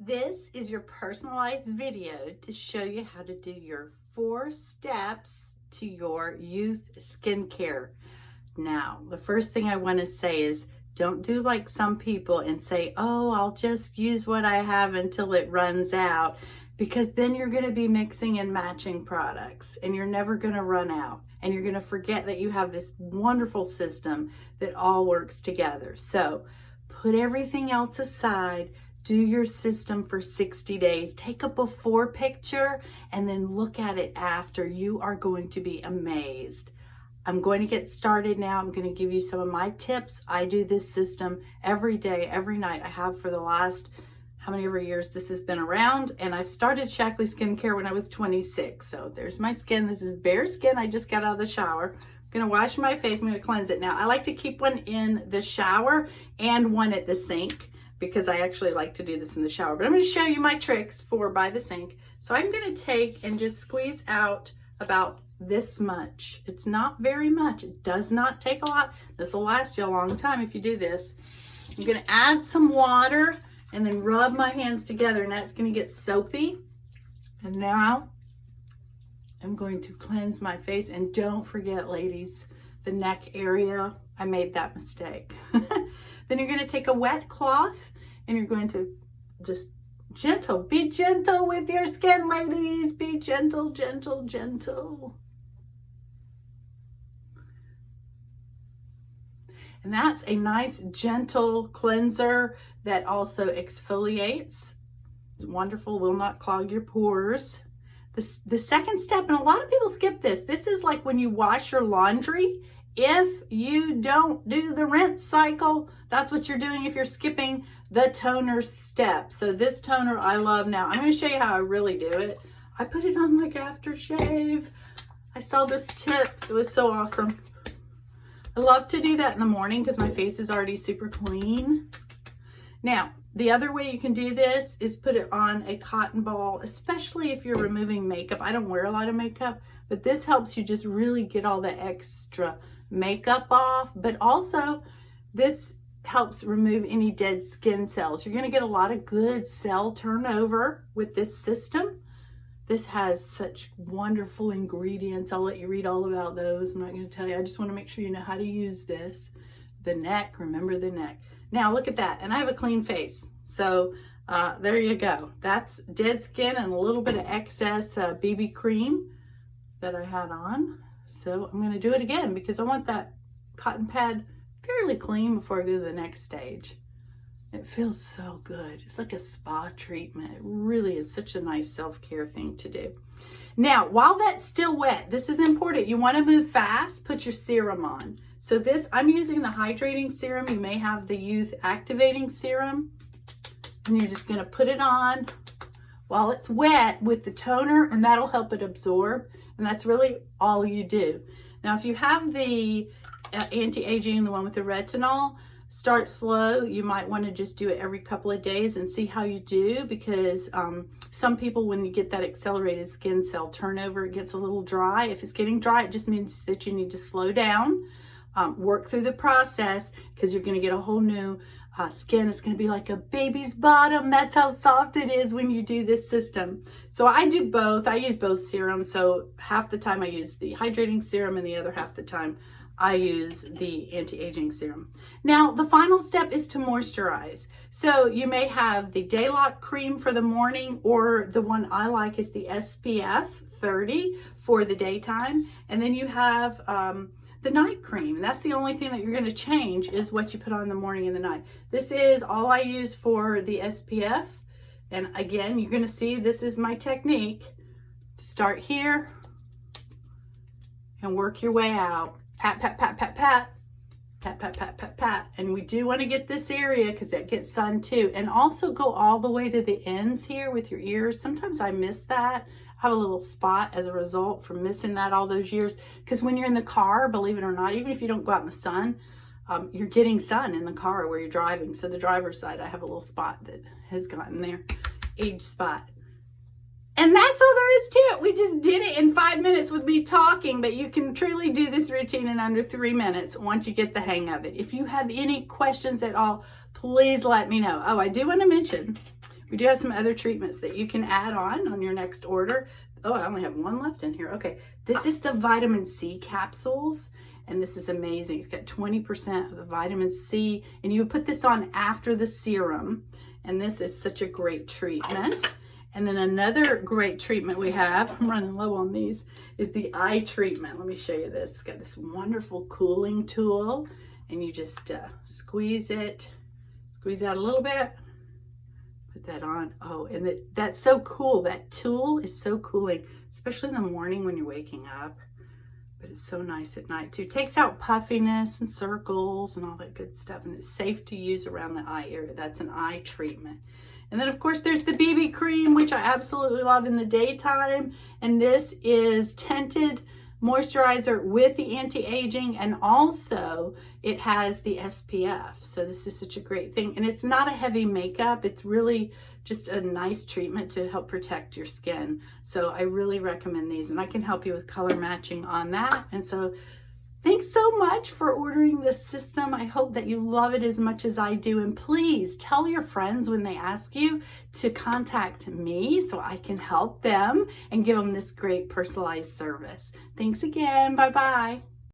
This is your personalized video to show you how to do your 4 steps to your youth skincare. Now, the first thing I want to say is don't do like some people and say, oh, I'll just use what I have until it runs out, because then you're going to be mixing and matching products and you're never going to run out, and you're going to forget that you have this wonderful system that all works together. So put everything else aside. Do your system for 60 days. Take a before picture and then look at it after. You are going to be amazed. I'm going to get started now. I'm going to give you some of my tips. I do this system every day, every night. I have for the last, how many ever years this has been around. And I've started Shackley Skincare when I was 26. So there's my skin. This is bare skin. I just got out of the shower. I'm going to wash my face. I'm going to cleanse it. Now, I like to keep one in the shower and one at the sink, because I actually like to do this in the shower. But I'm going to show you my tricks for by the sink. So I'm going to take and just squeeze out about this much. It's not very much. It does not take a lot. This will last you a long time if you do this. I'm going to add some water and then rub my hands together. Now it's going to get soapy. And now I'm going to cleanse my face. And don't forget, ladies, the neck area. I made that mistake. Then you're going to take a wet cloth and you're going to just be gentle with your skin, ladies. Be gentle, gentle, gentle. And that's a nice gentle cleanser that also exfoliates. It's wonderful, will not clog your pores. The second step, and a lot of people skip this. This is like when you wash your laundry. If you don't do the rinse cycle, that's what you're doing if you're skipping the toner step. So this toner I love. Now I'm going to show you how I really do it. I put it on like aftershave. I saw this tip. It was so awesome. I love to do that in the morning because my face is already super clean. Now, the other way you can do this is put it on a cotton ball, especially if you're removing makeup. I don't wear a lot of makeup, but this helps you just really get all the extra makeup off. But also, this helps remove any dead skin cells. You're going to get a lot of good cell turnover with this system. This has such wonderful ingredients. I'll let you read all about those. I'm not going to tell you. I just want to make sure you know how to use this. The neck, remember the neck. Now look at that. And I have a clean face. So there you go. That's dead skin and a little bit of excess BB cream that I had on. So I'm going to do it again because I want that cotton pad fairly clean before I go to the next stage. It feels so good. It's like a spa treatment. It really is such a nice self-care thing to do. Now, while that's still wet, this is important. You want to move fast, put your serum on. So this, I'm using the hydrating serum. You may have the youth activating serum. And you're just going to put it on while it's wet with the toner, and that'll help it absorb. And that's really all you do. Now, if you have the anti-aging, the one with the retinol, start slow. You might want to just do it every couple of days and see how you do, because some people, when you get that accelerated skin cell turnover, it gets a little dry. If it's getting dry, it just means that you need to slow down, work through the process, because you're going to get a whole new skin. It's going to be like a baby's bottom. That's how soft it is when you do this system. So I do both. I use both serums. So half the time I use the hydrating serum and the other half the time I use the anti-aging serum. Now, the final step is to moisturize. So you may have the Day Lock cream for the morning, or the one I like is the SPF 30 for the daytime. And then you have the night cream. That's the only thing that you're going to change, is what you put on in the morning and the night. This is all I use for the SPF. And again, you're going to see this is my technique. Start here and work your way out. Pat, pat, pat, pat, pat, pat, pat, pat, pat, pat. And we do want to get this area because that gets sun too. And also go all the way to the ends here with your ears. Sometimes I miss that. I have a little spot as a result from missing that all those years. Because when you're in the car, believe it or not, even if you don't go out in the sun, you're getting sun in the car where you're driving. So the driver's side, I have a little spot that has gotten there. Age spot. And that's all there is to it. We just did it in 5 minutes with me talking, but you can truly do this routine in under 3 minutes once you get the hang of it. If you have any questions at all, please let me know. Oh, I do want to mention, We do have some other treatments that you can add on your next order. Oh, I only have one left in here. Okay, this is the vitamin C capsules, and this is amazing. It's got 20% of the vitamin C, and you put this on after the serum, and this is such a great treatment. And then another great treatment we have, I'm running low on these, is the eye treatment. Let me show you this. It's got this wonderful cooling tool, and you just squeeze it, squeeze out a little bit, put that on. Oh, and that's so cool. That tool is so cooling, especially in the morning when you're waking up. But it's so nice at night too. Takes out puffiness and circles and all that good stuff, and it's safe to use around the eye area. That's an eye treatment. And then of course there's the BB cream, which I absolutely love in the daytime. And this is tinted moisturizer with the anti-aging, and also it has the SPF. So this is such a great thing. And it's not a heavy makeup. It's really just a nice treatment to help protect your skin. So I really recommend these, and I can help you with color matching on that. And so thanks so much for ordering this system. I hope that you love it as much as I do. And please tell your friends when they ask you to contact me so I can help them and give them this great personalized service. Thanks again. Bye-bye.